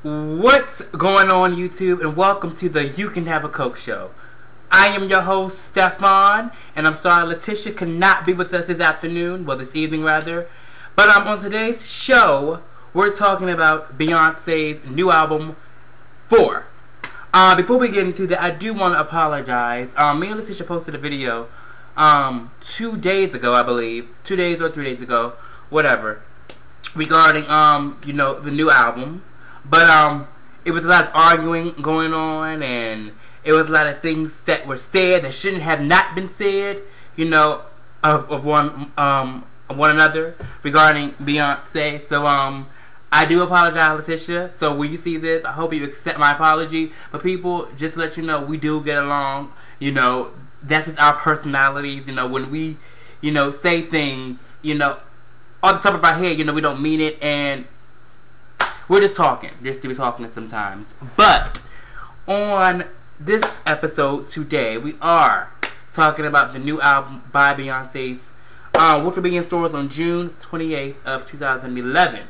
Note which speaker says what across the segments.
Speaker 1: What's going on, YouTube, and welcome to the You Can Have a Coke show. I am your host, Stefan, and I'm sorry Letitia could not be with us this afternoon, well, this evening rather. But on today's show, we're talking about Beyonce's new album, 4. Before we get into that, I do want to apologize. Me and Letitia posted a video 2 days ago, I believe, 2 days or 3 days ago, whatever, regarding the new album. But it was a lot of arguing going on, and it was a lot of things that were said that shouldn't have not been said, of one another regarding Beyonce. So I do apologize, Letitia. So when you see this, I hope you accept my apology. But people, just to let you know, we do get along. That's just our personalities. When we, say things, off the top of our head, we don't mean it, and we're just talking. Just to be talking sometimes. But on this episode today, we are talking about the new album by Beyonce's, which will be in stores on June 28th of 2011.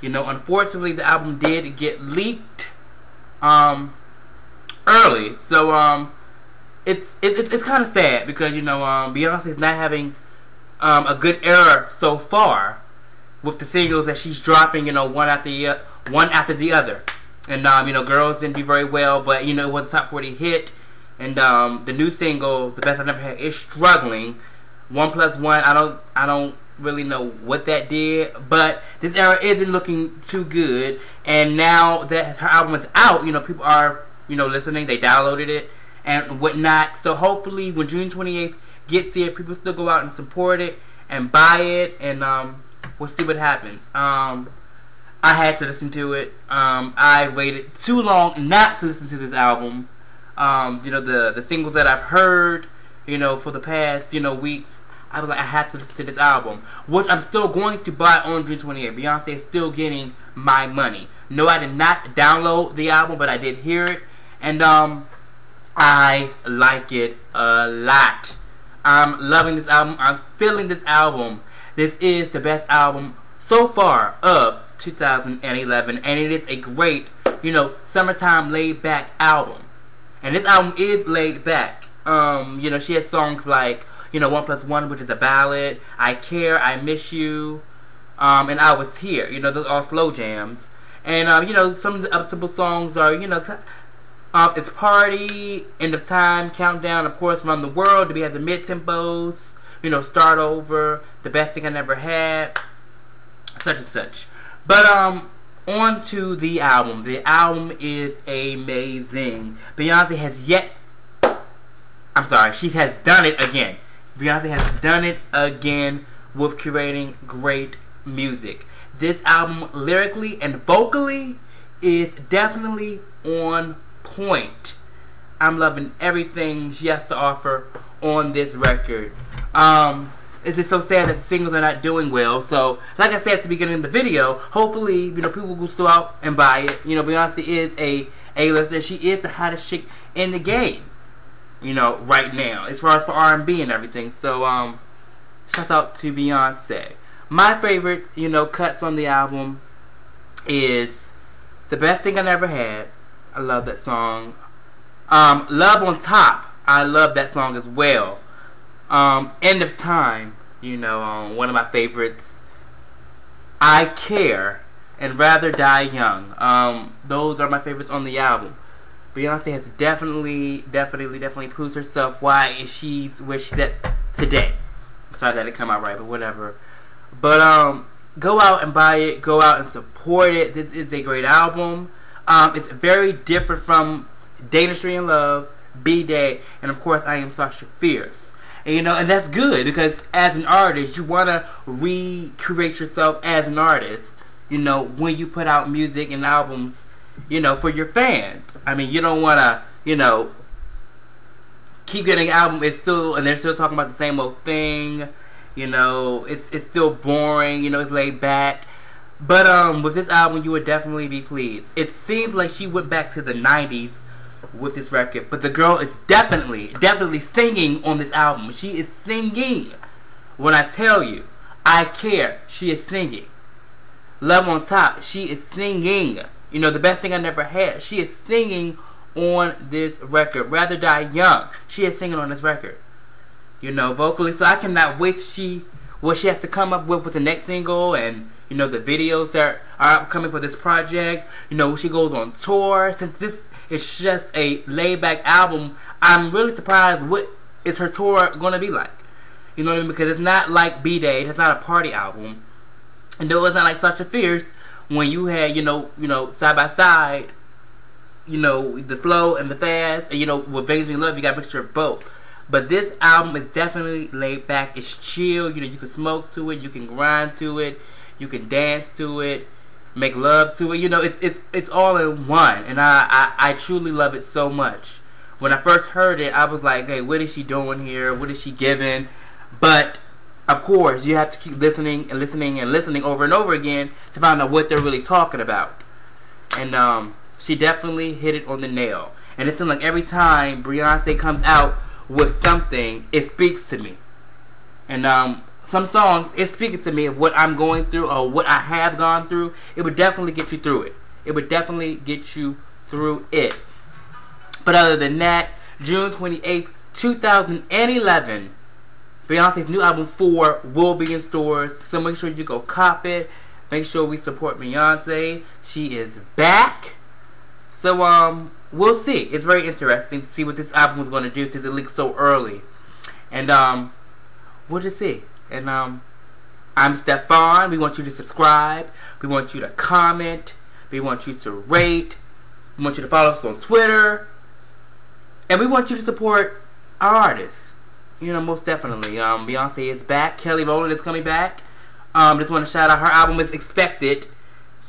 Speaker 1: Unfortunately, the album did get leaked early, so it's kind of sad because Beyonce's not having a good era so far with the singles that she's dropping, one after the other. And Girls didn't do very well, but it was a top 40 hit. And the new single, The Best I've Never Had, is struggling. 1+1, I don't really know what that did, but this era isn't looking too good. And now that her album is out, people are listening. They downloaded it and whatnot. So hopefully, when June 28th gets here, people still go out and support it and buy it, and we'll see what happens. I had to listen to it. I waited too long not to listen to this album. The singles that I've heard, for the past, weeks, I was like, I have to listen to this album, which I'm still going to buy on June 28th. Beyonce is still getting my money. No, I did not download the album, but I did hear it, and I like it a lot. I'm loving this album. I'm feeling this album. This is the best album so far of 2011, and it is a great, summertime laid-back album. And this album is laid back. She has songs like, 1+1, which is a ballad, I Care, I Miss You, and I Was Here. Those are all slow jams. And, some of the other simple songs are, It's Party, End of Time, Countdown, of course, Around the World. We have the mid-tempos, Start Over, The Best Thing I Never Had, such and such. But, on to the album. The album is amazing. Beyonce has she has done it again. Beyonce has done it again with curating great music. This album, lyrically and vocally, is definitely on point. I'm loving everything she has to offer on this record. It's just so sad that the singles are not doing well. So, like I said at the beginning of the video, hopefully, people will go out and buy it. Beyonce is a A-lister. She is the hottest chick in the game, right now, as far as for R&B and everything. So, shouts out to Beyonce. My favorite, cuts on the album is The Best Thing I Never Had. I love that song. Love on Top. I love that song as well. End of Time, one of my favorites. I Care and Rather Die Young. Those are my favorites on the album. Beyonce has definitely proved herself why she's where she's at today. I'm sorry that it come out right, but whatever. But go out and buy it. Go out and support it. This is a great album. It's very different from Dangerously in Love, B-Day, and of course I Am Sasha Fierce. And that's good, because as an artist, you want to recreate yourself as an artist, when you put out music and albums, for your fans. I mean, you don't want to, keep getting an album, and they're still talking about the same old thing, it's still boring, it's laid back. But, with this album, you would definitely be pleased. It seems like she went back to the 90s with this record, but the girl is definitely singing on this album. She is singing. When I tell you, I Care, she is singing. Love on Top, she is singing. You know, The Best Thing I Never Had. She is singing on this record. Rather Die Young. She is singing on this record. You know, vocally. So I cannot wait to what she has to come up with the next single, and you know, the videos that are upcoming for this project. You know, she goes on tour. Since this is just a laid-back album, I'm really surprised what is her tour going to be like. You know what I mean? Because it's not like B-Day. It's not a party album. And though it's not like Such a Fierce, when you had, you know, side by side, you know, the slow and the fast, and you know, with Vegas in Love, you got a mixture of both. But this album is definitely laid back. It's chill. You know, you can smoke to it, you can grind to it, you can dance to it, make love to it. You know, it's all in one, and I truly love it so much. When I first heard it, I was like, hey, what is she doing here? What is she giving? But of course, you have to keep listening and listening and listening over and over again to find out what they're really talking about. And she definitely hit it on the nail. And it seems like every time Beyonce comes out with something, it speaks to me. And some songs, it's speaking to me of what I'm going through or what I have gone through. It would definitely get you through it. It would definitely get you through it. But other than that, June 28th, 2011, Beyonce's new album 4 will be in stores. So make sure you go cop it. Make sure we support Beyonce. She is back. So we'll see. It's very interesting to see what this album is going to do since it leaked so early. And we'll just see. And I'm Stefan. We want you to subscribe. We want you to comment. We want you to rate. We want you to follow us on Twitter. And we want you to support our artists. You know, most definitely. Beyonce is back. Kelly Rowland is coming back. Just want to shout out, her album is expected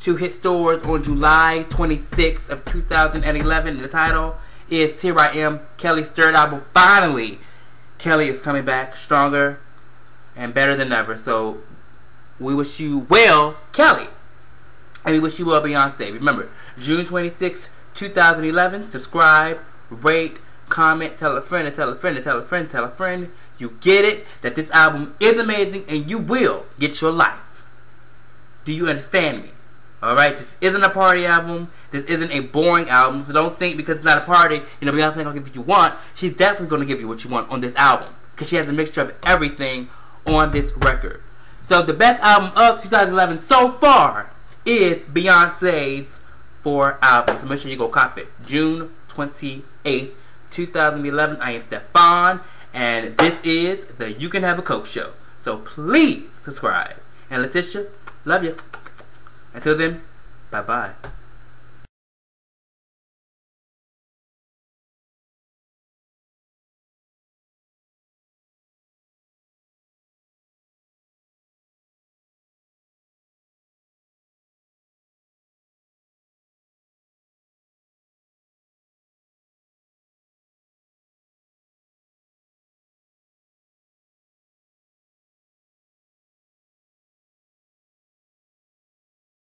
Speaker 1: to hit stores on July 26th of 2011. The title is Here I Am, Kelly's third album. Finally, Kelly is coming back stronger and better than ever. So we wish you well, Kelly. And we wish you well, Beyonce. Remember, June 26th, 2011. Subscribe, rate, comment, tell a friend, and tell a friend, and tell a friend, tell a friend. You get it, that this album is amazing, and you will get your life. Do you understand me? Alright, this isn't a party album. This isn't a boring album. So don't think because it's not a party, you know, Beyonce ain't gonna give you what you want. She's definitely gonna give you what you want on this album. Because she has a mixture of everything on this record. So the best album of 2011 so far is Beyonce's 4 albums. So make sure you go cop it. June 28th, 2011. I am Stefan, and this is the You Can Have a Coke Show. So please subscribe. And Letitia, love you. Until then, bye-bye.